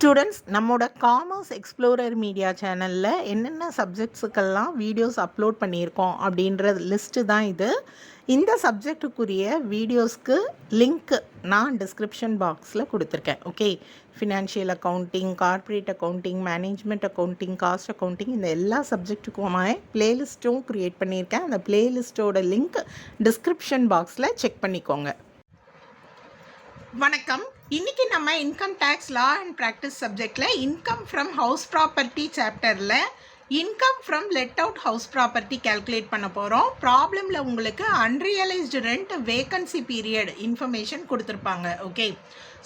Students, நம்மளோட commerce explorer media சேனலில் என்னென்ன சப்ஜெக்ட்ஸுக்கெல்லாம் வீடியோஸ் அப்லோட் பண்ணியிருக்கோம் அப்படின்ற லிஸ்ட்டு தான் இது. இந்த சப்ஜெக்டுக்குரிய வீடியோஸ்க்கு லிங்க் நான் டிஸ்கிரிப்ஷன் பாக்ஸில் கொடுத்துருக்கேன். Okay, financial accounting, corporate accounting, management accounting, cost accounting, இந்த எல்லா சப்ஜெக்ட்டுக்குமே பிளேலிஸ்ட்டும் க்ரியேட் பண்ணியிருக்கேன். அந்த பிளேலிஸ்ட்டோட லிங்க் டிஸ்கிரிப்ஷன் பாக்ஸில் செக் பண்ணிக்கோங்க. வணக்கம். இன்றைக்கி நம்ம income tax law and practice சப்ஜெக்டில் இன்கம் ஃப்ரம் ஹவுஸ் ப்ராப்பர்ட்டி சாப்டரில் income from let out house property calculate பண்ண போகிறோம். ப்ராப்ளமில் உங்களுக்கு unrealised rent vacancy period information கொடுத்துருப்பாங்க. ஓகே,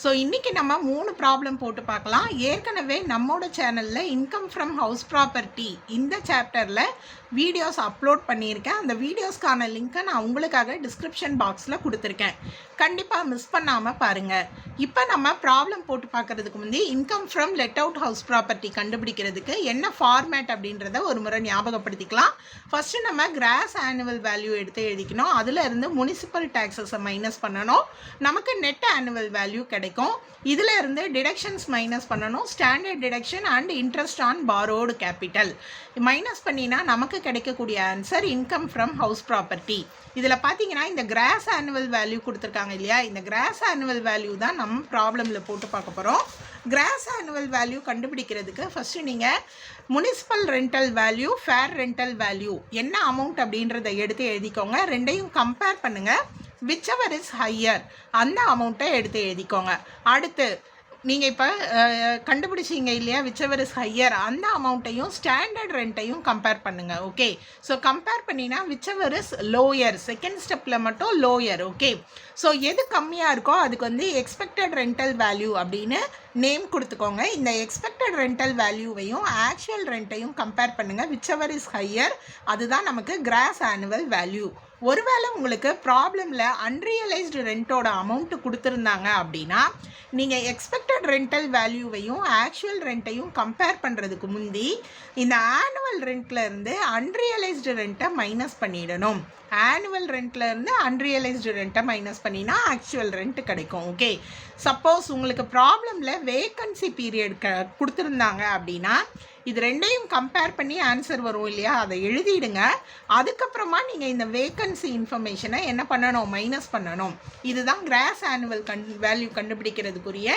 ஸோ இன்றைக்கி நம்ம 3 ப்ராப்ளம் போட்டு பார்க்கலாம். ஏற்கனவே நம்மளோட சேனலில் இன்கம் ஃப்ரம் ஹவுஸ் ப்ராப்பர்ட்டி இந்த சாப்டரில் வீடியோஸ் அப்லோட் பண்ணியிருக்கேன். அந்த வீடியோஸ்க்கான லிங்க்கை நான் உங்களுக்காக டிஸ்கிரிப்ஷன் பாக்ஸில் கொடுத்துருக்கேன். கண்டிப்பாக மிஸ் பண்ணாமல் பாருங்கள். இப்போ நம்ம ப்ராப்ளம் போட்டு பார்க்குறதுக்கு முந்தைய income from let out house property கண்டுபிடிக்கிறதுக்கு என்ன ஃபார்மேட் அப்படின்றத ஒரு முறை ஞாபகப்படுத்திக்கலாம். ஃபஸ்ட்டு நம்ம கிராஸ் ஆனுவல் வேல்யூ எடுத்து எழுதிக்கணும். அதில் இருந்து முனிசிபல் டேக்ஸஸை மைனஸ் பண்ணணும். நமக்கு நெட் ஆனுவல் வேல்யூ கிடைக்கும். இதில் இருந்து டிடக்ஷன்ஸ் மைனஸ் பண்ணணும். Standard deduction and interest on borrowed capital minus பண்ணினா நமக்கு கிடைக்கக்கூடிய answer income from house property. இதில் பார்த்தீங்கன்னா இந்த கிராஸ் ஆனுவல் வேல்யூ கொடுத்துருக்காங்க இல்லையா, இந்த கிராஸ் ஆனுவல் வேல்யூ தான் நம்ம ப்ராப்ளமில் போட்டு பார்க்க போகிறோம். கிராஸ் ஆனுவல் வேல்யூ கண்டுபிடிக்கிறதுக்கு ஃபஸ்ட்டு நீங்கள் municipal rental value, fair rental value என்ன அமௌண்ட் அப்படின்றத எடுத்து எழுதிக்கோங்க. ரெண்டையும் கம்பேர் பண்ணுங்கள். whichever is higher அந்த அமௌண்ட்டை எடுத்து எழுதிக்கோங்க. அடுத்து நீங்கள் இப்போ கண்டுபிடிச்சிங்க இல்லையா, whichever is higher அந்த அமௌண்ட்டையும் ஸ்டாண்டர்ட் ரெண்ட்டையும் கம்பேர் பண்ணுங்கள். ஓகே, ஸோ கம்பேர் பண்ணினா whichever is lower, செகண்ட் ஸ்டெப்பில் மட்டும் லோயர். ஓகே, ஸோ எது கம்மியாக இருக்கோ அதுக்கு வந்து எக்ஸ்பெக்டட் ரெண்டல் வேல்யூ அப்படின்னு நேம் கொடுத்துக்கோங்க. இந்த எக்ஸ்பெக்டட் ரெண்டல் வேல்யூவையும் ஆக்சுவல் ரெண்ட்டையும் கம்பேர் பண்ணுங்கள். whichever is higher அதுதான் நமக்கு கிராஸ் ஆனுவல் வேல்யூ. ஒருவேளை உங்களுக்கு ப்ராப்ளமில் அன்ரியலைஸ்டு ரெண்ட்டோட அமௌண்ட்டு கொடுத்துருந்தாங்க அப்படின்னா நீங்கள் எக்ஸ்பெக்டட் ரெண்டல் வேல்யூவையும் ஆக்சுவல் ரெண்ட்டையும் கம்பேர் பண்ணுறதுக்கு முந்தி இந்த ஆனுவல் ரெண்ட்டில் இருந்து அன்ரியலைஸ்டு ரெண்ட்டை மைனஸ் பண்ணிடணும். ஆனுவல் ரெண்ட்டில் இருந்து அன்ரியலைஸ்டு ரெண்ட்டை மைனஸ் பண்ணினா ஆக்சுவல் ரெண்ட் கிடைக்கும். ஓகே, சப்போஸ் உங்களுக்கு ப்ராப்ளமில் வேக்கன்சி பீரியட் கொடுத்துருந்தாங்க அப்படின்னா இது ரெண்டையும் கம்பேர் பண்ணி ஆன்சர் வரும் இல்லையா, அதை எழுதிடுங்க. அதுக்கப்புறமா நீங்கள் இந்த வேக்கன்சி இன்ஃபர்மேஷனை என்ன பண்ணணும், மைனஸ் பண்ணணும். இதுதான் கிராஸ் ஆனுவல் வேல்யூ கண்டுபிடிக்கிறதுக்குரிய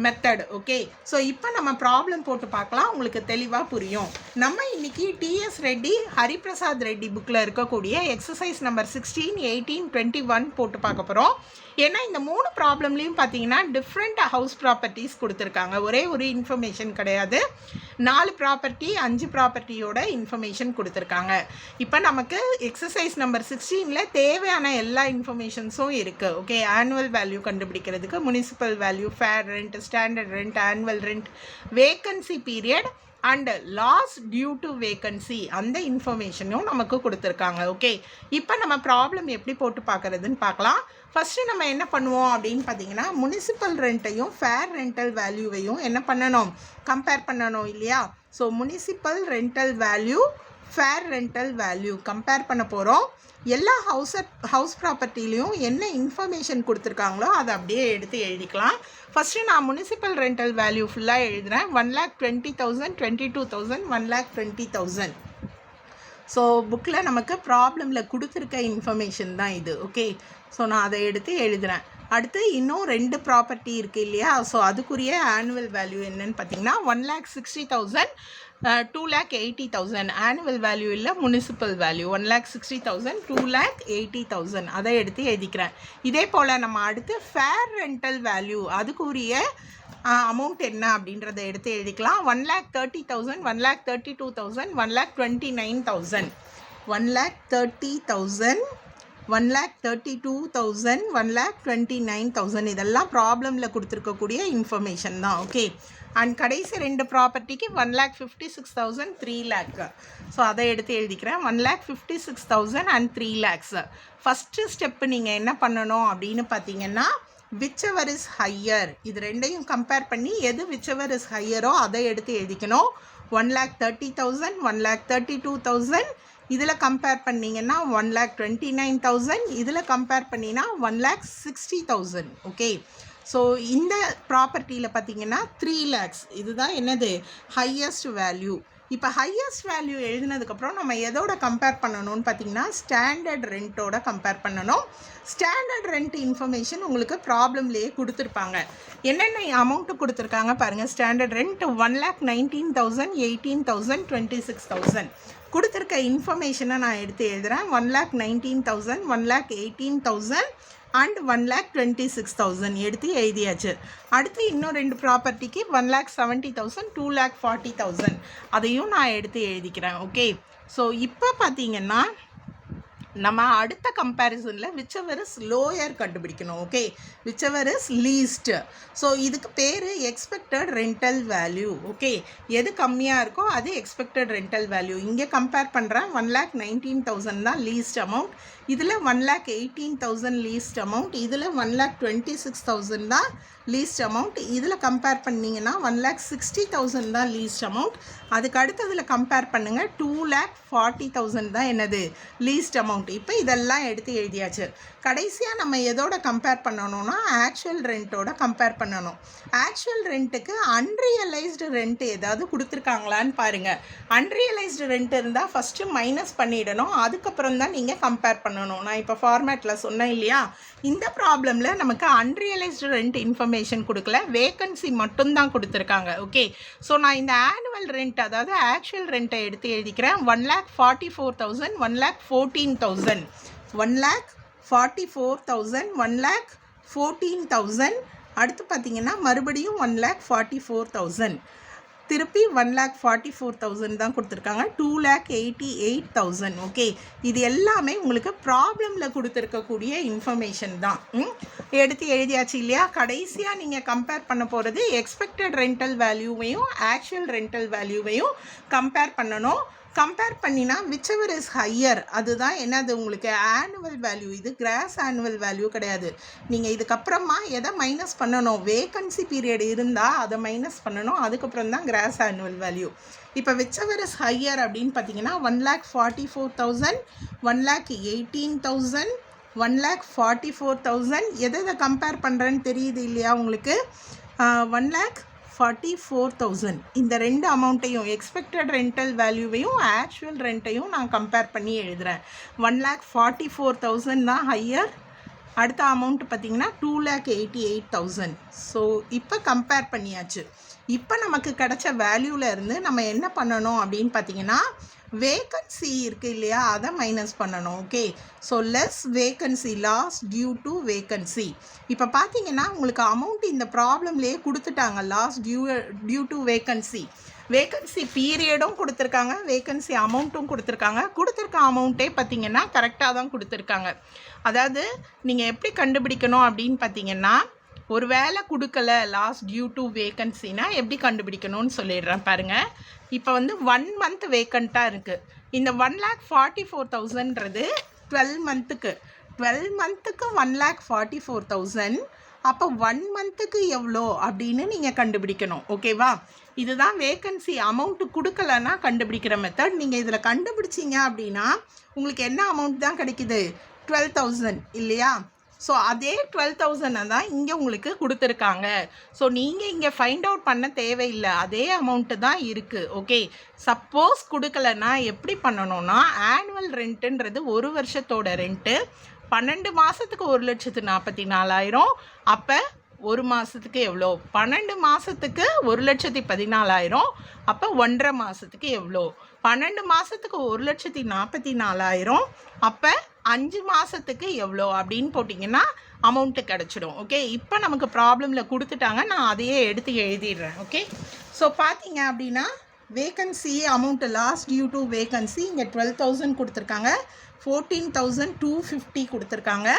மெத்தட். ஓகே, ஸோ இப்போ நம்ம ப்ராப்ளம் போட்டு பார்க்கலாம், உங்களுக்கு தெளிவாக புரியும். நம்ம இன்னைக்கு டிஎஸ் ரெட்டி, ஹரிபிரசாத் ரெட்டி புக்கில் இருக்கக்கூடிய எக்ஸசைஸ் நம்பர் 16, 18, 21 போட்டு பார்க்க போகிறோம். ஏன்னா இந்த 3 ப்ராப்ளம்லேயும் பார்த்தீங்கன்னா டிஃப்ரெண்ட் ஹவுஸ் ப்ராப்பர்ட்டிஸ் கொடுத்துருக்காங்க. ஒரே ஒரு இன்ஃபர்மேஷன் கிடையாது, 4 ப்ராப்பர்ட்டி 5 ப்ராப்பர்ட்டியோட இன்ஃபர்மேஷன் கொடுத்துருக்காங்க. இப்போ நமக்கு எக்ஸசைஸ் நம்பர் 16ல் தேவையான எல்லா இன்ஃபர்மேஷன்ஸும் இருக்குது. ஓகே, ஆனுவல் வேல்யூ கண்டுபிடிக்கிறதுக்கு municipal value, fair rent, standard rent, annual rent, vacancy period and loss due to vacancy அந்த இன்ஃபர்மேஷனும் நமக்கு கொடுத்துருக்காங்க. ஓகே, இப்போ நம்ம ப்ராப்ளம் எப்படி போட்டு பார்க்குறதுன்னு பார்க்கலாம். ஃபஸ்ட்டு நம்ம என்ன பண்ணுவோம் அப்படின்னு பார்த்தீங்கன்னா முனிசிபல் ரெண்ட்டையும் ஃபேர் ரெண்டல் வேல்யூவையும் என்ன பண்ணணும், கம்பேர் பண்ணணும் இல்லையா. So municipal rental value, fair rental value compare பண்ண போகிறோம். எல்லா ஹவுஸ் ப்ராப்பர்ட்டிலையும் என்ன இன்ஃபர்மேஷன் கொடுத்துருக்காங்களோ அதை அப்படியே எடுத்து எழுதிக்கலாம். ஃபஸ்ட்டு நான் முனிசிபல் ரெண்டல் வேல்யூ ஃபுல்லாக எழுதுகிறேன். 1,20,000, 22,000, 1,20,000. ஸோ புக்கில் நமக்கு ப்ராப்ளமில் கொடுத்துருக்க இன்ஃபர்மேஷன் தான் இது. ஓகே, ஸோ நான் அதை எடுத்து எழுதுகிறேன். அடுத்து இன்னும் 2 ப்ராப்பர்ட்டி இருக்குது இல்லையா, ஸோ அதுக்குரிய ஆனுவல் வேல்யூ என்னன்னு பார்த்தீங்கன்னா 1,60,000, 2,80,000 ஆனுவல் வேல்யூ இல்லை, முனிசிபல் வேல்யூ 1,60,000, 2,80,000 அதை எடுத்து எழுதிக்கிறேன். இதே போல் நம்ம அடுத்து ஃபேர் ரெண்டல் வேல்யூ அதுக்குரிய அமௌண்ட் என்ன அப்படின்றத எடுத்து எழுதிக்கலாம். 1,30,000, 1,32,000, 1,29,000, 1,30,000, 1,32,000, 1,29,000 இதெல்லாம் ப்ராப்ளமில் கொடுத்துருக்கக்கூடிய இன்ஃபர்மேஷன் தான். ஓகே, அண்ட் கடைசி 2 ப்ராப்பர்ட்டிக்கு 1,56,000, 3 lakh. ஸோ அதை எடுத்து எழுதிக்கிறேன். 1,56,000 அண்ட் 3 lakhs. ஃபஸ்ட்டு ஸ்டெப்பு நீங்கள் என்ன பண்ணணும் அப்படின்னு பார்த்தீங்கன்னா whichever is higher இது ரெண்டையும் கம்பேர் பண்ணி எது whichever is higherோ அதை எடுத்து எழுதிக்கணும். 1,30,000, 1,32,000 இதில் கம்பேர் பண்ணிங்கன்னா 1,29,000, இதில் கம்பேர் பண்ணினா 1,60,000. ஓகே, ஸோ இந்த ப்ராப்பர்ட்டியில் பார்த்தீங்கன்னா 3 lakhs இதுதான் என்னது ஹையஸ்ட் வேல்யூ. இப்போ ஹையஸ்ட் வேல்யூ எழுதினதுக்கப்புறம் நம்ம எதோட கம்பேர் பண்ணணும்னு பார்த்தீங்கன்னா ஸ்டாண்டர்ட் ரெண்ட்டோட கம்பேர் பண்ணணும். ஸ்டாண்டர்ட் ரெண்ட் இன்ஃபர்மேஷன் உங்களுக்கு ப்ராப்ளம்லேயே கொடுத்துருப்பாங்க. என்னென்ன அமௌண்ட்டு கொடுத்துருக்காங்க பாருங்கள். ஸ்டாண்டர்ட் ரெண்ட் 1,19,000, 18,000, 26,000 கொடுத்துருக்க இன்ஃபர்மேஷனை நான் எடுத்து எழுதுகிறேன். 1,19,000, 1,18,000 அண்ட் 1,26,000 எடுத்து எழுதியாச்சு. அடுத்து இன்னும் 2 ப்ராப்பர்ட்டிக்கு 1,70,000, 2,40,000 அதையும் நான் எடுத்து எழுதிக்கிறேன். ஓகே, ஸோ இப்போ பார்த்தீங்கன்னா நம்ம அடுத்த கம்பேரிசனில் விச்செவர் இஸ் லோயர் கண்டுபிடிக்கணும். Okay, whichever is least. So இதுக்கு பேர் எக்ஸ்பெக்டட் ரெண்டல் வேல்யூ. ஓகே, எது கம்மியாக இருக்கோ அது எக்ஸ்பெக்டட் ரெண்டல் வேல்யூ. இங்கே கம்பேர் பண்ணுறேன். 1,19,000 தான் லீஸ்ட் அமௌண்ட், இதில் 1,18,000 லீஸ்ட் அமௌண்ட், இதில் 1,26,000 தான் லீஸ்ட் அமௌண்ட். இதில் கம்பேர் பண்ணிங்கன்னா 1,60,000 தான் லீஸ்ட் அமௌண்ட். அதுக்கு அடுத்ததில் கம்பேர் பண்ணுங்கள் 2,40,000 தான் என்னது லீஸ்ட் அமௌண்ட். இப்போ இதெல்லாம் எடுத்து எழுதியாச்சு. கடைசியாக நம்ம எதோட கம்பேர் பண்ணணும்னா ஆக்சுவல் ரெண்ட்டோட கம்பேர் பண்ணணும். ஆக்சுவல் ரெண்ட்டுக்கு அன்ரியலைஸ்டு ரெண்ட் ஏதாவது கொடுத்துருக்காங்களான்னு பாருங்கள். அன்ரியலைஸ்டு ரெண்ட் இருந்தால் ஃபஸ்ட்டு மைனஸ் பண்ணிடணும், அதுக்கப்புறம் தான் நீங்கள் கம்பேர் பண்ணணும். நான் இப்போ ஃபார்மேட்டில் சொன்னேன் இல்லையா, இந்த ப்ராப்ளமில் நமக்கு அன்ரியலைஸ்டு ரெண்ட் இன்ஃபர்மேஷன் கொடுக்கல, வேக்கன்சி மட்டும்தான் கொடுத்துருக்காங்க. ஓகே, ஸோ நான் இந்த ஆனுவல் ரெண்ட் அதாவது ஆக்சுவல் ரெண்ட்டை எடுத்து எழுதிக்கிறேன். 1,44,000, 1,14,000, 1,44,000, 1,14,000. அடுத்து பார்த்தீங்கன்னா மறுபடியும் 1,44,000, திருப்பி 1,44,000 தான் கொடுத்துருக்காங்க. 2,88,000. ஓகே, இது எல்லாமே உங்களுக்கு ப்ராப்ளமில் கொடுத்துருக்கக்கூடிய இன்ஃபர்மேஷன் தான். எடுத்து எழுதியாச்சு இல்லையா. கடைசியாக நீங்கள் கம்பேர் பண்ண போகிறது எக்ஸ்பெக்டட் ரெண்டல் வேல்யூவையும் ஆக்சுவல் ரெண்டல் வேல்யூவையும் கம்பேர் பண்ணணும். கம்பேர் பண்ணினா விச்செவர் இஸ் ஹையர் அதுதான் என்னது உங்களுக்கு ஆனுவல் வேல்யூ. இது கிராஸ் ஆனுவல் வேல்யூ கிடையாது. நீங்கள் இதுக்கப்புறமா எதை மைனஸ் பண்ணணும், வேக்கன்சி பீரியட் இருந்தால் அதை மைனஸ் பண்ணணும், அதுக்கப்புறம் தான் கிராஸ் ஆனுவல் வேல்யூ. இப்போ விச்செவர் இஸ் ஹையர் அப்படின்னு பார்த்தீங்கன்னா 1,44,000, 1,18,000, 1,44,000 எதை கம்பேர் பண்ணுறேன்னு தெரியுது இல்லையா உங்களுக்கு. 1,44,000 இந்த 2 அமௌண்ட்டையும் எக்ஸ்பெக்டட் ரெண்டல் வேல்யூவையும் ஆக்சுவல் ரெண்ட்டையும் நான் கம்பேர் பண்ணி எழுதுகிறேன். 1,44,000 தான் ஹையர். அடுத்த அமௌண்ட் பார்த்திங்கன்னா 2,88,000. ஸோ இப்போ கம்பேர் பண்ணியாச்சு. இப்போ நமக்கு கிடைச்ச வேல்யூவில் இருந்து நம்ம என்ன பண்ணணும் அப்படின்னு பார்த்தீங்கன்னா வேக்கன்சி இருக்குது இல்லையா, அதை மைனஸ் பண்ணணும். Okay, so less vacancy, loss due to vacancy. இப்போ பார்த்தீங்கன்னா உங்களுக்கு அமௌண்ட் இந்த ப்ராப்ளம்லேயே கொடுத்துட்டாங்க. Loss due to vacancy, vacancy பீரியடும் கொடுத்துருக்காங்க, வேக்கன்சி அமௌண்ட்டும் கொடுத்துருக்காங்க. கொடுத்துருக்க அமௌண்ட்டே பார்த்தீங்கன்னா கரெக்டாக தான் கொடுத்துருக்காங்க. அதாவது நீங்கள் எப்படி கண்டுபிடிக்கணும் அப்படின்னு பார்த்தீங்கன்னா, ஒரு வேலை கொடுக்கல லாஸ்ட் டியூ டு வேக்கன்சினா எப்படி கண்டுபிடிக்கணும்னு சொல்லிடுறேன் பாருங்கள். இப்போ வந்து 1 month வேக்கண்ட்டாக இருக்குது. இந்த 1,44,000ன்றது 12 monthக்கு 1,44,000. அப்போ 1 monthக்கு எவ்வளோ அப்படின்னு நீங்கள் கண்டுபிடிக்கணும். ஓகேவா, இதுதான் வேக்கன்சி அமௌண்ட்டு கொடுக்கலன்னா கண்டுபிடிக்கிற மெத்தட். நீங்கள் இதில் கண்டுபிடிச்சிங்க அப்படின்னா உங்களுக்கு என்ன அமௌண்ட் தான் கிடைக்குது, 12,000 இல்லையா. ஸோ அதே 12,000 தான் இங்கே உங்களுக்கு கொடுத்துருக்காங்க. ஸோ நீங்கள் இங்கே ஃபைண்ட் அவுட் பண்ண தேவையில்லை, அதே அமௌண்ட்டு தான் இருக்குது. ஓகே, சப்போஸ் கொடுக்கலன்னா எப்படி பண்ணணும்னா ஆனுவல் ரெண்ட்டுன்றது 1 வருஷத்தோட ரெண்ட்டு, 12 மாதத்துக்கு 1,44,000. அப்போ 1 மாதத்துக்கு எவ்வளோ, 12 மாதத்துக்கு 1,14,000. அப்போ 1.5 மாதத்துக்கு எவ்வளோ, 12 மாதத்துக்கு 1,44,000. அப்போ 5 மாதத்துக்கு எவ்வளோ அப்படின்னு போட்டிங்கன்னா அமௌண்ட்டு கிடச்சிடும். ஓகே, இப்போ நமக்கு ப்ராப்ளமில் கொடுத்துட்டாங்க, நான் அதையே எடுத்து எழுதிடுறேன். ஓகே, ஸோ பார்த்தீங்க அப்படின்னா vacancy amount lost due to vacancy இங்கே 12,000 கொடுத்துருக்காங்க, 14,250 கொடுத்துருக்காங்க,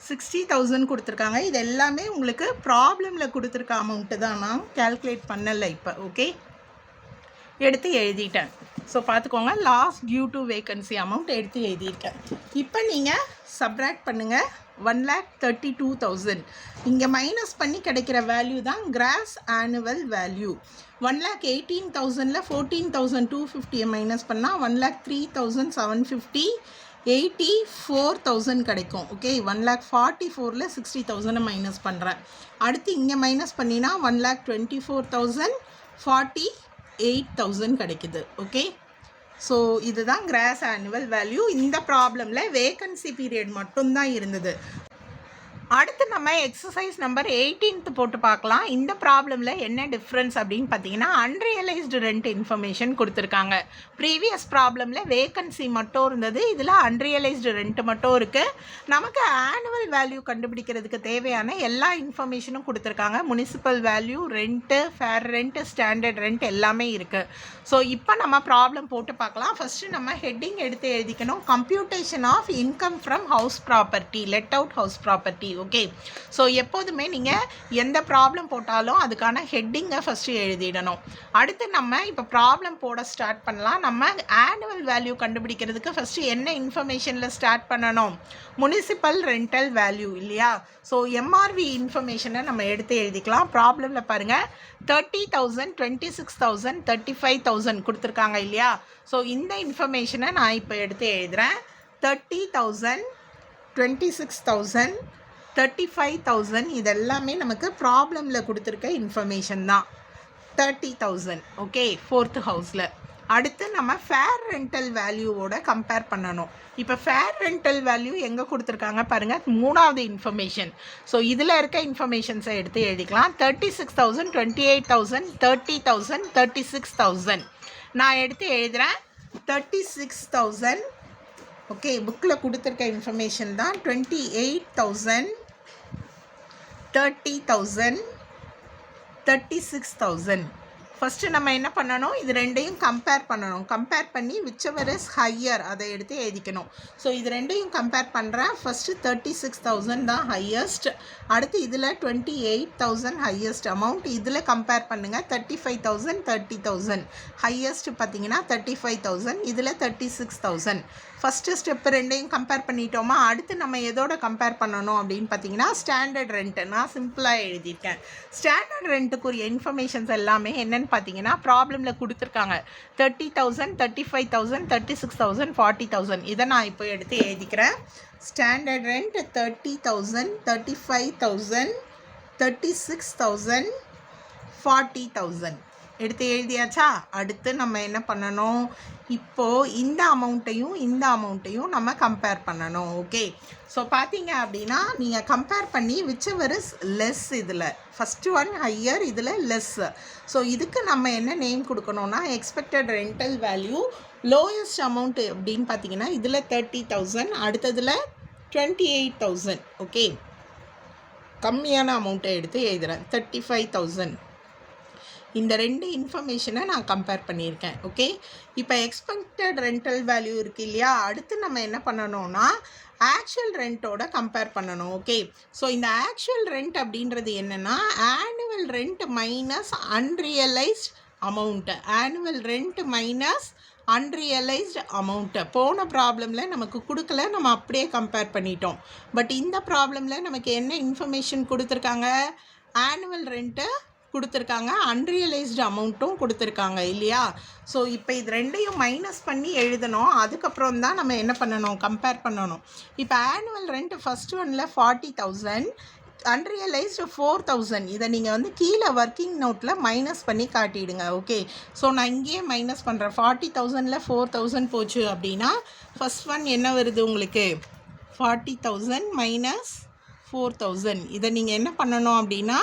60,000 கொடுத்துருக்காங்க. இது எல்லாமே உங்களுக்கு ப்ராப்ளமில் கொடுத்துருக்க அமௌண்ட்டு தான், நான் கேல்குலேட் பண்ணலை இப்போ. ஓகே, எடுத்து எழுதிட்டேன். ஸோ பார்த்துக்கோங்க, lost due to vacancy amount எடுத்து எழுதியிருக்கேன். இப்போ நீங்கள் சப்ராக்ட் பண்ணுங்கள். 1,32,000 இங்கே மைனஸ் பண்ணி கிடைக்கிற வேல்யூ தான் கிராஸ் ஆனுவல் வேல்யூ. 1,18,000ல் 14,250 மைனஸ் பண்ணால் 1,03,750. 84,000 கிடைக்கும். ஓகே, 1,44,000ல் 60,000 மைனஸ் பண்ணுறேன். அடுத்து இங்கே மைனஸ் பண்ணினா 1,24,000 48,000 கிடைக்குது. ஓகே, ஸோ இதுதான் கிராஸ் ஆனுவல் வேல்யூ. இந்த ப்ராப்ளமில் வேகன்சி பீரியட் மட்டும்தான் இருந்தது. அடுத்து நம்ம எக்ஸசைஸ் நம்பர் 18th போட்டு பார்க்கலாம். இந்த ப்ராப்ளமில் என்ன டிஃப்ரென்ஸ் அப்படின்னு பார்த்தீங்கன்னா, அன்ரியலைஸ்டு ரெண்ட் இன்ஃபர்மேஷன் கொடுத்துருக்காங்க. ப்ரீவியஸ் ப்ராப்ளமில் வேகன்சி மட்டும் இருந்தது, இதில் அன்ரியலைஸ்டு ரெண்ட் மட்டும் இருக்குது. நமக்கு ஆனுவல் வேல்யூ கண்டுபிடிக்கிறதுக்கு தேவையான எல்லா இன்ஃபர்மேஷனும் கொடுத்துருக்காங்க. Municipal value, rent, fair rent, standard rent எல்லாமே இருக்குது. ஸோ இப்போ நம்ம ப்ராப்ளம் போட்டு பார்க்கலாம். ஃபஸ்ட்டு நம்ம ஹெட்டிங் எடுத்து எழுதிக்கணும். Computation of income from house property, let out house property. Okay, so எப்போதுமே நீங்கள் எந்த ப்ராப்ளம் போட்டாலும் அதுக்கான ஹெட்டிங்கை ஃபஸ்ட்டு எழுதிடணும். அடுத்து நம்ம இப்போ ப்ராப்ளம் போட ஸ்டார்ட் பண்ணலாம். நம்ம ஆனுவல் வேல்யூ கண்டுபிடிக்கிறதுக்கு ஃபஸ்ட்டு என்ன இன்ஃபர்மேஷனில் ஸ்டார்ட் பண்ணணும்? முனிசிபல் ரெண்டல் வேல்யூ இல்லையா? ஸோ எம்ஆர்வி இன்ஃபர்மேஷனை நம்ம எடுத்து எழுதிக்கலாம். ப்ராப்ளமில் பாருங்கள், 30,000, 26,000, 35,000 கொடுத்துருக்காங்க இல்லையா? ஸோ இந்த இன்ஃபர்மேஷனை நான் இப்போ எடுத்து எழுதுகிறேன். 30,000, 26,000, 35,000 இதெல்லாமே நமக்கு ப்ராப்ளமில் கொடுத்துருக்க இன்ஃபர்மேஷன் தான். 30,000 ஓகே, ஃபோர்த் ஹவுஸில். அடுத்து நம்ம ஃபேர் ரெண்டல் வேல்யூவோட கம்பேர் பண்ணணும். இப்போ ஃபேர் ரெண்டல் வேல்யூ எங்கே கொடுத்துருக்காங்க பாருங்கள், மூணாவது இன்ஃபர்மேஷன். ஸோ இதில் இருக்க இன்ஃபர்மேஷன்ஸை எடுத்து எழுதிக்கலாம். 36,000, 28,000, 30,000, 36,000. நான் எடுத்து எழுதுகிறேன் 36,000. ஓகே, புக்கில் கொடுத்துருக்க இன்ஃபர்மேஷன் தான். 28,000, 30,000, 36,000. ஃபஸ்ட்டு நம்ம என்ன பண்ணணும், இது ரெண்டையும் கம்பேர் பண்ணணும். கம்பேர் பண்ணி விச்செவர் இஸ் ஹையர் அதை எடுத்து எழுதிக்கணும். ஸோ இது ரெண்டையும் கம்பேர் பண்ணுறேன். ஃபஸ்ட்டு 36,000 தான் ஹையஸ்ட். அடுத்து இதில் 28,000 ஹையஸ்ட் அமௌண்ட். இதில் கம்பேர் பண்ணுங்கள். 35,000, 30,000 ஹையஸ்ட் பார்த்தீங்கன்னா 35,000. இதில் 36,000. ஃபஸ்ட்டு ஸ்டெப்பு ரெண்டையும் கம்பேர் பண்ணிட்டோமா? அடுத்து நம்ம எதோட கம்பேர் பண்ணணும் அப்படின்னு பார்த்தீங்கன்னா, ஸ்டாண்டர்ட் ரெண்ட்டு. நான் சிம்பிளாக எழுதியிருக்கேன். ஸ்டாண்டர்ட் ரெண்ட்டுக்குரிய இன்ஃபர்மேஷன்ஸ் எல்லாமே என்னென்னு பார்த்தீங்கன்னா ப்ராப்ளமில் கொடுத்துருக்காங்க. 30,000, 35,000, 36,000, 40,000. இதை நான் இப்போ எடுத்து எழுதிக்கிறேன். ஸ்டாண்டர்ட் ரெண்ட் 30,000, 35,000, 36,000, 40,000 எடுத்து எழுதியாச்சா? அடுத்து நம்ம என்ன பண்ணணும், இப்போது இந்த அமௌண்ட்டையும் நம்ம கம்பேர் பண்ணணும். ஓகே, ஸோ பார்த்தீங்க அப்படின்னா நீங்கள் கம்பேர் பண்ணி விச்செவர் இஸ் லெஸ். இதில் ஃபஸ்ட்டு ஒன் ஹையர், இதில் லெஸ். ஸோ இதுக்கு நம்ம என்ன நேம் கொடுக்கணும்னா, expected rental value lowest amount அப்படின்னு பார்த்தீங்கன்னா இதில் 30,000, அடுத்ததில் 28,000. ஓகே, கம்மியான அமௌண்ட்டை எடுத்து எழுதுகிறேன் 35,000. இந்த ரெண்டு இன்ஃபர்மேஷனை நான் கம்பேர் பண்ணியிருக்கேன். ஓகே, இப்போ எக்ஸ்பெக்டட் ரெண்டல் வேல்யூ இருக்குது இல்லையா? அடுத்து நம்ம என்ன பண்ணணும்னா ஆக்சுவல் ரெண்ட்டோட கம்பேர் பண்ணணும். ஓகே, ஸோ இந்த ஆக்சுவல் ரெண்ட் அப்படின்றது என்னென்னா, annual rent minus unrealised amount. Annual rent minus unrealised amount. போன ப்ராப்ளமில் நமக்கு கொடுக்கல, நம்ம அப்படியே கம்பேர் பண்ணிட்டோம். பட் இந்த ப்ராப்ளமில் நமக்கு என்ன இன்ஃபர்மேஷன் கொடுத்துருக்காங்க? ஆனுவல் ரெண்ட்டு கொடுத்துருக்காங்க, அன்ரியலைஸ்டு அமௌண்ட்டும் கொடுத்துருக்காங்க இல்லையா? ஸோ இப்போ இது ரெண்டையும் மைனஸ் பண்ணி எழுதணும். அதுக்கப்புறம் தான் நம்ம என்ன பண்ணணும், கம்பேர் பண்ணணும். இப்போ ஆனுவல் ரெண்ட் ஃபஸ்ட் ஒன்னில் 40,000, அன்ரியலைஸ்டு 4,000. இதை நீங்கள் வந்து கீழே ஒர்க்கிங் நோட்டில் மைனஸ் பண்ணி காட்டிடுங்க. ஓகே, ஸோ நான் இங்கேயே மைனஸ் பண்ணுறேன். 40,000ல் 4,000 போச்சு அப்படின்னா ஃபஸ்ட் ஒன் என்ன வருது உங்களுக்கு? 40,000 மைனஸ் 4,000. இதை நீங்கள் என்ன பண்ணணும் அப்படின்னா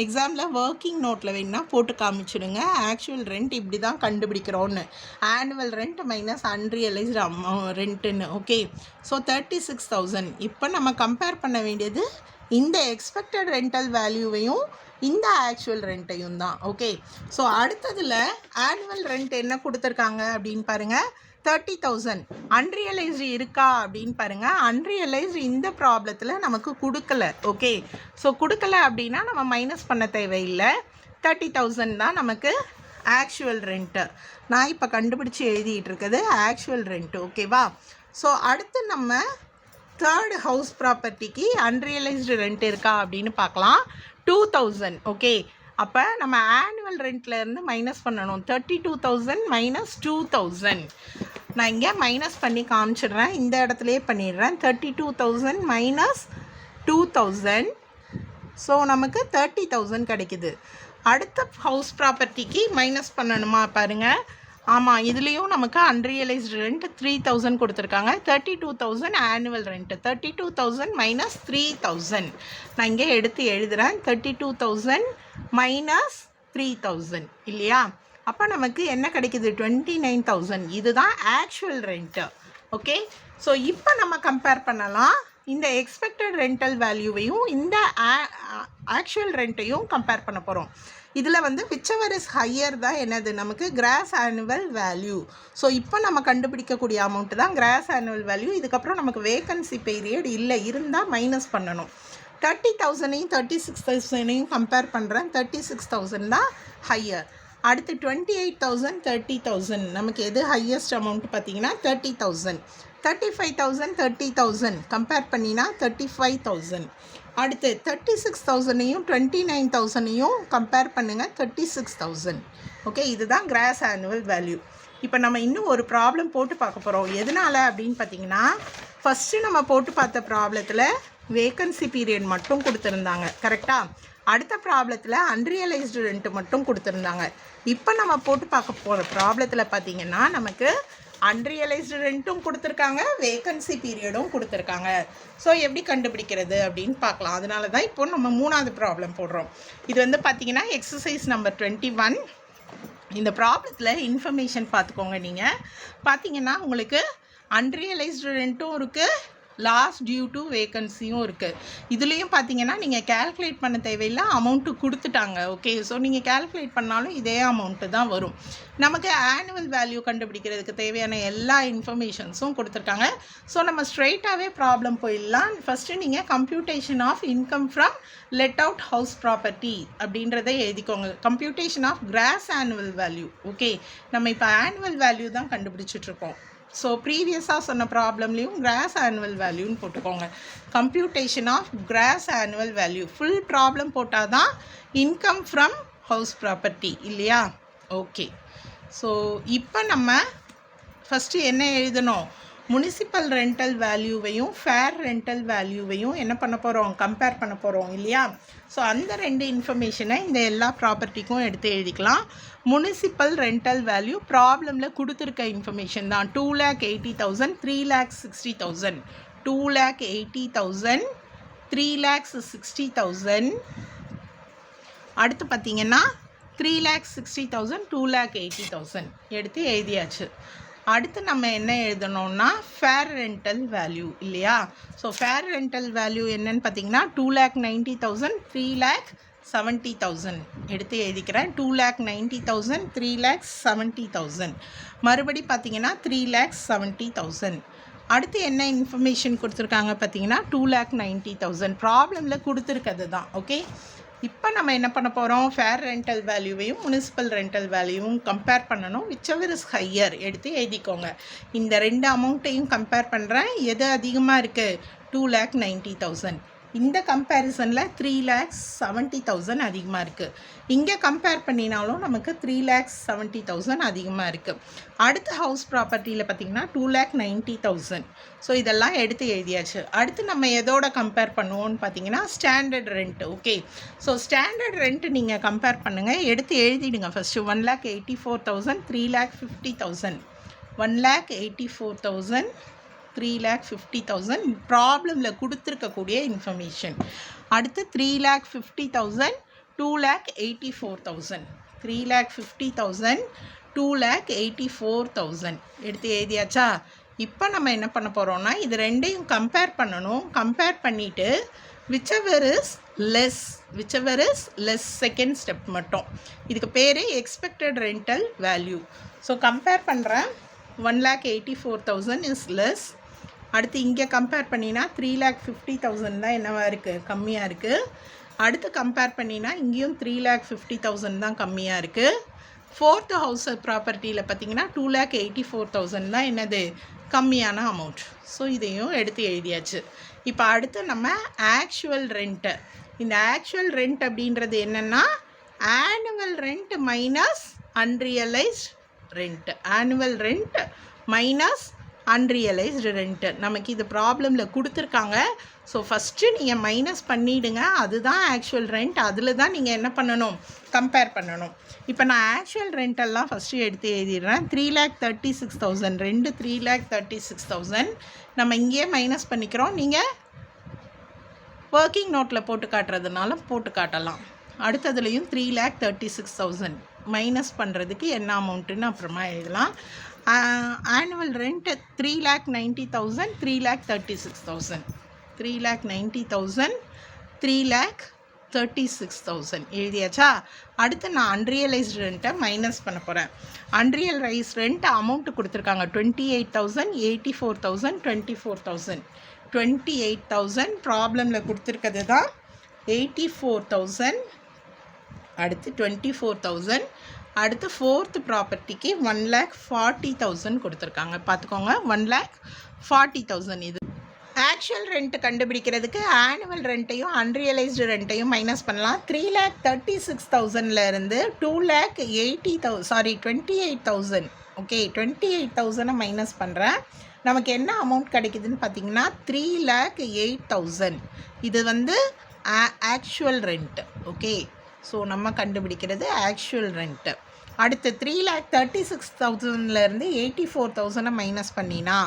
எக்ஸாமில் ஒர்க்கிங் நோட்டில் வேணுன்னா போட்டு காமிச்சிடுங்க. ஆக்சுவல் ரெண்ட் இப்படி தான் கண்டுபிடிக்கிறோன்னு, ஆனுவல் ரெண்ட் மைனஸ் அன்ரியலைஸ்டு ரெண்ட்டுன்னு. Okay, so 36,000. இப்போ நம்ம கம்பேர் பண்ண வேண்டியது இந்த எக்ஸ்பெக்டட் ரெண்டல் வேல்யூவையும் இந்த ஆக்சுவல் ரெண்ட்டையும் தான். ஓகே, ஸோ அடுத்ததில் ஆனுவல் ரெண்ட் என்ன கொடுத்துருக்காங்க அப்படின்னு பாருங்கள், 30,000. அன்ரியலைஸ்டு இருக்கா அப்படின்னு பாருங்கள். அன்ரியலைஸ்டு இந்த ப்ராப்ளத்தில் நமக்கு கொடுக்கல. ஓகே, ஸோ கொடுக்கல அப்படின்னா நம்ம மைனஸ் பண்ண தேவையில்லை. 30,000 தான் நமக்கு ஆக்சுவல் ரெண்ட்டு. நான் இப்போ கண்டுபிடிச்சி எழுதிட்டு இருக்குது ஆக்சுவல் ரெண்ட்டு. ஓகேவா? ஸோ அடுத்து நம்ம தேர்டு ஹவுஸ் ப்ராப்பர்ட்டிக்கு அன்ரியலைஸ்டு ரெண்ட் இருக்கா அப்படின்னு பார்க்கலாம். 2,000. ஓகே, அப்போ நம்ம ஆனுவல் ரெண்ட்லேருந்து மைனஸ் பண்ணணும். 32,000 மைனஸ் 2,000. நான் இங்கே மைனஸ் பண்ணி காமிச்சிடுறேன், இந்த இடத்துலையே பண்ணிடுறேன். 32,000 மைனஸ் 2,000, ஸோ நமக்கு 30,000 கிடைக்குது. அடுத்த ஹவுஸ் ப்ராப்பர்ட்டிக்கு மைனஸ் பண்ணணுமா பாருங்கள். ஆமாம், இதுலேயும் நமக்கு அன்ரியலைஸ்டு ரெண்ட் 3,000 கொடுத்துருக்காங்க. 32,000 ஆனுவல் ரெண்ட்டு. 32,000 மைனஸ் 3,000 நான் இங்கே எடுத்து எழுதுகிறேன். 32,000 மைனஸ் 3,000 இல்லையா? அப்போ நமக்கு என்ன கிடைக்குது? 29,000. இதுதான் ஆக்சுவல் ரெண்ட்டு. ஓகே, ஸோ இப்போ நம்ம கம்பேர் பண்ணலாம். இந்த எக்ஸ்பெக்டட் ரெண்டல் வேல்யூவையும் இந்த ஆக்சுவல் ரெண்ட்டையும் கம்பேர் பண்ண போகிறோம். இதில் வந்து விச்சவர் இஸ் ஹையர் தான் என்னது நமக்கு கிராஸ் ஆனுவல் வேல்யூ. ஸோ இப்போ நம்ம கண்டுபிடிக்கக்கூடிய அமௌண்ட்டு தான் கிராஸ் ஆனுவல் வேல்யூ. இதுக்கப்புறம் நமக்கு வேக்கன்சி பீரியட் இல்லை, இருந்தால் மைனஸ் பண்ணணும். 30,000ஐயும் 36,000ஐயும் கம்பேர் பண்ணுறேன். 36,000 தான் ஹையர். அடுத்து 28,000 30,000 நமக்கு எது ஹையஸ்ட் அமௌண்ட் பார்த்தீங்கன்னா 30,000. 35,000 30,000 கம்பேர் பண்ணினா 35,000. அடுத்து 36,000ஐயும் 29,000ஐயும் கம்பேர் பண்ணுங்கள், 36,000. ஓகே, இதுதான் கிராஸ் ஆனுவல் வேல்யூ. இப்போ நம்ம இன்னும் ஒரு ப்ராப்ளம் போட்டு பார்க்க போகிறோம். எதனால் அப்படின்னு பார்த்தீங்கன்னா, ஃபஸ்ட்டு நம்ம போட்டு பார்த்த ப்ராப்ளத்தில் வேக்கன்சி பீரியட் மட்டும் கொடுத்துருந்தாங்க, கரெக்டாக? அடுத்த ப்ராப்ளத்தில் அன்ரியலைஸ்டு ரெண்ட் மட்டும் கொடுத்துருந்தாங்க. இப்போ நம்ம போட்டு பார்க்க போகிற ப்ராப்ளத்தில் பார்த்தீங்கன்னா நமக்கு அன்ரியலைஸ்டு ரெண்ட்டும் கொடுத்துருக்காங்க, வேக்கன்சி பீரியடும் கொடுத்துருக்காங்க. ஸோ எப்படி கண்டுபிடிக்கிறது அப்படின்னு பார்க்கலாம். அதனால தான் இப்போ நம்ம மூணாவது ப்ராப்ளம் போடுறோம். இது வந்து பார்த்திங்கன்னா எக்ஸசைஸ் நம்பர் 21. இந்த ப்ராப்ளத்தில் இன்ஃபர்மேஷன் பார்த்துக்கோங்க. நீங்கள் பார்த்தீங்கன்னா உங்களுக்கு அன்ரியலைஸ்டு ரெண்ட்டும் இருக்குது, லாஸ்ட் டியூ டு வேக்கன்சியும் இருக்குது. இதுலேயும் பார்த்தீங்கன்னா நீங்கள் கேல்குலேட் பண்ண தேவையில்லை, அமௌண்ட்டு கொடுத்துட்டாங்க. ஓகே, ஸோ நீங்கள் கேல்குலேட் பண்ணாலும் இதே அமௌண்ட்டு தான் வரும். நமக்கு ஆனுவல் வேல்யூ கண்டுபிடிக்கிறதுக்கு தேவையான எல்லா இன்ஃபர்மேஷன்ஸும் கொடுத்துருக்காங்க. ஸோ நம்ம ஸ்ட்ரெயிட்டாகவே ப்ராப்ளம் போயிடலாம். ஃபஸ்ட்டு நீங்கள் computation of income from let out house property அப்படின்றத எழுதிக்கோங்க. Computation of gross annual value. Okay, நம்ம இப்போ ஆனுவல் வேல்யூ தான் கண்டுபிடிச்சிட்ருக்கோம். ஸோ ப்ரீவியஸாக சொன்ன ப்ராப்ளம்லேயும் கிராஸ் ஆனுவல் வேல்யூன்னு போட்டுக்கோங்க. Computation of gross annual value full problem போட்டால் தான் இன்கம் ஃப்ரம் ஹவுஸ் ப்ராப்பர்ட்டி இல்லையா? ஓகே, ஸோ இப்போ நம்ம ஃபஸ்ட்டு என்ன எழுதணும்? முனிசிபல் ரெண்டல் வேல்யூவையும் ஃபேர் ரெண்டல் வேல்யூவையும் என்ன பண்ண போகிறோம்? கம்பேர் பண்ண போகிறோம் இல்லையா? ஸோ அந்த ரெண்டு இன்ஃபர்மேஷனை இந்த எல்லா ப்ராப்பர்ட்டிக்கும் எடுத்து எழுதிக்கலாம். முனிசிபல் ரெண்டல் வேல்யூ ப்ராப்ளமில் கொடுத்துருக்க இன்ஃபர்மேஷன் தான். 2,80,000 3,60,000. 2,80,000 3,60,000. அடுத்து பார்த்தீங்கன்னா 3,60,000 2,80,000 எடுத்து எழுதியாச்சு. அடுத்து நம்ம என்ன எழுதணும்னா ஃபேர் ரெண்டல் வேல்யூ இல்லையா? ஸோ ஃபேர் ரெண்டல் வேல்யூ என்னன்னு பார்த்தீங்கன்னா 2,90,000 3,70,000 எடுத்து எழுதிக்கிறேன். 2,90,000 3,70,000 மறுபடி பார்த்தீங்கன்னா 3,70,000. அடுத்து என்ன இன்ஃபர்மேஷன் கொடுத்துருக்காங்க பார்த்தீங்கன்னா 2,90,000 ப்ராப்ளமில் கொடுத்துருக்கிறது தான். ஓகே, இப்போ நம்ம என்ன பண்ண போகிறோம்? ஃபேர் ரெண்டல் வேல்யூவையும் முனிசிபல் ரெண்டல் வேல்யூவும் கம்பேர் பண்ணணும். விச்சவர் இஸ் ஹையர் எடுத்து எழுதிக்கோங்க. இந்த ரெண்டு அமௌண்ட்டையும் கம்பேர் பண்ணுறேன். எது அதிகமாக இருக்குது? 2,90,000. இந்த கம்பேரிசனில் 3,70,000 அதிகமாக இருக்குது. இங்கே கம்பேர் பண்ணினாலும் நமக்கு 3,70,000 அதிகமாக இருக்குது. அடுத்த ஹவுஸ் ப்ராப்பர்ட்டியில் பார்த்திங்கன்னா 2,90,000. ஸோ இதெல்லாம் எடுத்து எழுதியாச்சு. அடுத்து நம்ம எதோட கம்பேர் பண்ணுவோம்னு பார்த்தீங்கன்னா standard rent. Okay, so standard rent நீங்கள் கம்பேர் பண்ணுங்கள். எடுத்து எழுதிடுங்க ஃபஸ்ட்டு. 1,84,000 3,50,000. 1,84,000 3,50,000 ப்ராப்ளமில் கொடுத்துருக்கக்கூடிய இன்ஃபர்மேஷன். அடுத்து 3,50,000 2,84,000. 3,50,000 2,84,000 எடுத்து எழுதியாச்சா? இப்போ நம்ம என்ன பண்ண போகிறோம்னா இது ரெண்டையும் கம்பேர் பண்ணணும். கம்பேர் பண்ணிவிட்டு whichever is less second step மட்டும். இதுக்கு பேர் expected rental value. So compare பண்ணுறேன். 1,84,000 இஸ் லெஸ். அடுத்து இங்கே கம்பேர் பண்ணினா 3,50,000 தான் என்னவாக இருக்குது? கம்மியாக இருக்குது. அடுத்து கம்பேர் பண்ணினா இங்கேயும் 3,50,000 தான் கம்மியாக இருக்குது. ஃபோர்த்து ஹவுஸ் ப்ராப்பர்ட்டியில் பார்த்திங்கன்னா 2,84,000 தான் என்னது? கம்மியான அமௌண்ட். ஸோ இதையும் எடுத்து எழுதியாச்சு. இப்போ அடுத்து நம்ம ஆக்சுவல் ரெண்ட்டு. இந்த ஆக்சுவல் ரெண்ட் அப்படின்றது என்னென்னா annual rent minus unrealised rent. Annual rent minus unrealised rent. நமக்கு இது ப்ராப்ளமில் கொடுத்துருக்காங்க. ஸோ ஃபஸ்ட்டு நீங்கள் மைனஸ் பண்ணிவிடுங்க, அதுதான் ஆக்சுவல் ரெண்ட். அதில் தான் நீங்கள் என்ன பண்ணணும், கம்பேர் பண்ணணும். இப்போ நான் ஆக்சுவல் ரெண்டெல்லாம் ஃபஸ்ட்டு எடுத்து எழுதிடுறேன். 3,36,000 ரெண்டு 3,36,000 நம்ம இங்கேயே மைனஸ் பண்ணிக்கிறோம். நீங்கள் ஒர்க்கிங் நோட்டில் போட்டு காட்டுறதுனால போட்டு காட்டலாம். அடுத்ததுலேயும் 3,36,000 மைனஸ் பண்ணுறதுக்கு என்ன அமௌண்ட்டுன்னு அப்புறமா எழுதலாம். Annual rent 3,90,000 3,36,000 3,90,000 3,36,000 எழுதியாச்சா? அடுத்து நான் அன்ரியலைஸ்டு ரெண்ட்டை மைனஸ் பண்ண போகிறேன். அன்ரியலைஸ்ட் ரெண்ட் அமௌண்ட்டு கொடுத்துருக்காங்க 28,000 84,000 24,000 28,000 ப்ராப்ளமில் கொடுத்துருக்கிறது தான் 84,000 அடுத்து 24,000 அடுத்து ஃபோர்த்து ப்ராப்பர்ட்டிக்கு 1,40,000 கொடுத்துருக்காங்க. பார்த்துக்கோங்க 1,40,000. இது ஆக்சுவல் ரெண்ட் கண்டுபிடிக்கிறதுக்கு ஆனுவல் ரெண்ட்டையும் அன்ரியலைஸ்டு ரெண்ட்டையும் மைனஸ் பண்ணலாம். 3,36,000 28,000 ஓகே 28,000 மைனஸ் பண்ணுறேன். நமக்கு என்ன அமௌண்ட் கிடைக்குதுன்னு பார்த்தீங்கன்னா 3,08,000. இது வந்து ஆக்சுவல் ரெண்ட். ஓகே, ஸோ நம்ம கண்டுபிடிக்கிறது ஆக்சுவல் ரெண்ட்டு. அடுத்து 3,36,000 84,000 மைனஸ் பண்ணினா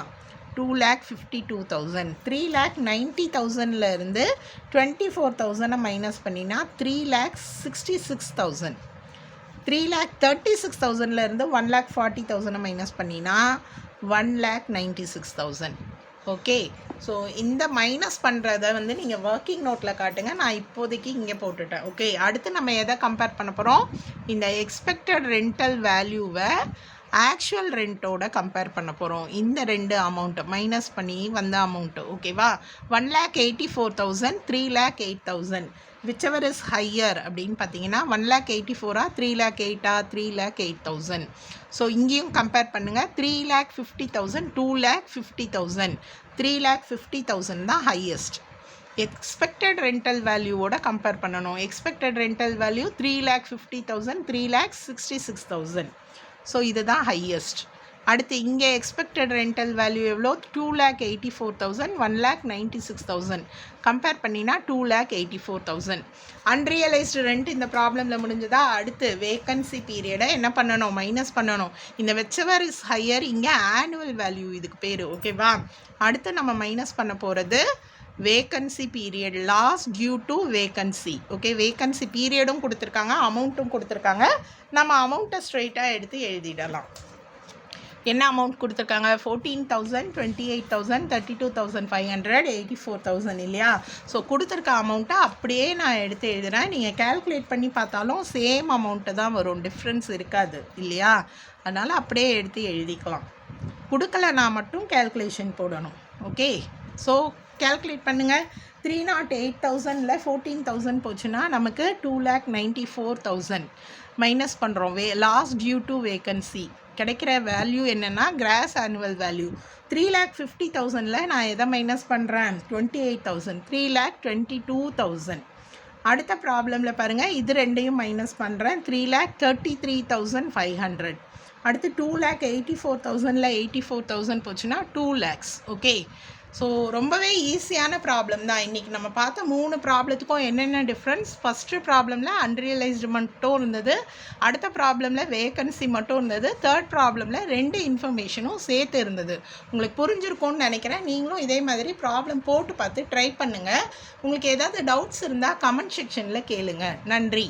2,52,000. 3,90,000 24,000 மைனஸ் பண்ணினா 3,66,000. 3,36,000 1,40,000 மைனஸ் பண்ணினா 1,96,000. ஓகே, ஸோ இந்த மைனஸ் பண்ணுறத வந்து நீங்கள் ஒர்க்கிங் நோட்டில் காட்டுங்க. நான் இப்போதைக்கு இங்கே போட்டுட்டேன். ஓகே, அடுத்து நம்ம எதை கம்பேர் பண்ண போகிறோம், இந்த எக்ஸ்பெக்டட் ரெண்டல் வேல்யூவை ஆக்சுவல் ரெண்ட்டோட கம்பேர் பண்ண போகிறோம். இந்த ரெண்டு அமௌண்ட்டு மைனஸ் பண்ணி வந்த அமௌண்ட்டு. ஓகேவா, 1,84,000 3,08,000 whichever is higher அப்படின்னு பார்த்தீங்கன்னா 1,84,000 3,08,000 3,08,000. ஸோ இங்கேயும் கம்பேர் பண்ணுங்கள். 3,50,000 2,50,000 3,50,000 தான் ஹையஸ்ட். எக்ஸ்பெக்டட் ரெண்டல் வேல்யூவோட கம்பேர் பண்ணணும். Expected rental value 3,50,000 3,66,000. ஸோ இதுதான் ஹையஸ்ட். அடுத்து இங்கே எக்ஸ்பெக்டட் ரெண்டல் வேல்யூ எவ்வளோ, 2,84,000 1,96,000 கம்பேர் பண்ணினா 2,84,000. அன்ரியலைஸ்டு ரெண்ட் இந்த ப்ராப்ளமில் முடிஞ்சதா? அடுத்து வேக்கன்சி பீரியடை என்ன பண்ணணும், மைனஸ் பண்ணணும். இந்த whichever is higher இங்கே ஆனுவல் வேல்யூ இதுக்கு பேர். ஓகேவா, அடுத்து நம்ம மைனஸ் பண்ண போகிறது vacancy period, loss due to vacancy. Okay, vacancy பீரியடும் கொடுத்துருக்காங்க, அமௌண்ட்டும் கொடுத்துருக்காங்க. நம்ம அமௌண்ட்டை ஸ்ட்ரெயிட்டாக எடுத்து எழுதிடலாம். என்ன அமௌண்ட் கொடுத்துருக்காங்க, 14,000 28,000 32,500 84,000 இல்லையா? ஸோ கொடுத்துருக்க அமௌண்ட்டை அப்படியே நான் எடுத்து எழுதுகிறேன். நீங்கள் கேல்குலேட் பண்ணி பார்த்தாலும் சேம் அமௌண்ட்டு தான் வரும், டிஃப்ரென்ஸ் இருக்காது இல்லையா? அதனால் அப்படியே எடுத்து எழுதிக்கலாம். கொடுக்கலனா மட்டும் கேல்குலேஷன் போடணும். ஓகே, ஸோ கேல்குலேட் பண்ணுங்கள். 308,000 14,000 போச்சுன்னா நமக்கு 2,94,000 மைனஸ் பண்ணுறோம். லாஸ் டியூ டு வேக்கன்சி கிடைக்கிற வேல்யூ என்னென்னா கிராஸ் ஆனுவல் வேல்யூ. 3,50,000 நான் எதை மைனஸ் பண்ணுறேன், 28,000 3,22,000. அடுத்த ப்ராப்ளமில் பாருங்கள், இது ரெண்டையும் மைனஸ் பண்ணுறேன். 3,33,500. அடுத்து 2,84,000 84,000 போச்சுன்னா 2 lakhs. ஓகே, ஸோ ரொம்பவே ஈஸியான ப்ராப்ளம் தான். இன்றைக்கி நம்ம பார்த்த 3 ப்ராப்ளத்துக்கும் என்னென்ன டிஃப்ரென்ஸ், ஃபஸ்ட்டு ப்ராப்ளமில் அன்ரியலைஸ்டு மட்டும் இருந்தது, அடுத்த ப்ராப்ளமில் வேக்கன்சி மட்டும் இருந்தது, தேர்ட் ப்ராப்ளமில் 2 இன்ஃபர்மேஷனும் சேர்த்து இருந்தது. உங்களுக்கு புரிஞ்சிருக்கும்னு நினைக்கிறேன். நீங்களும் இதே மாதிரி ப்ராப்ளம் போட்டு பார்த்து ட்ரை பண்ணுங்கள். உங்களுக்கு ஏதாவது டவுட்ஸ் இருந்தால் கமெண்ட் செக்ஷனில் கேளுங்க. நன்றி.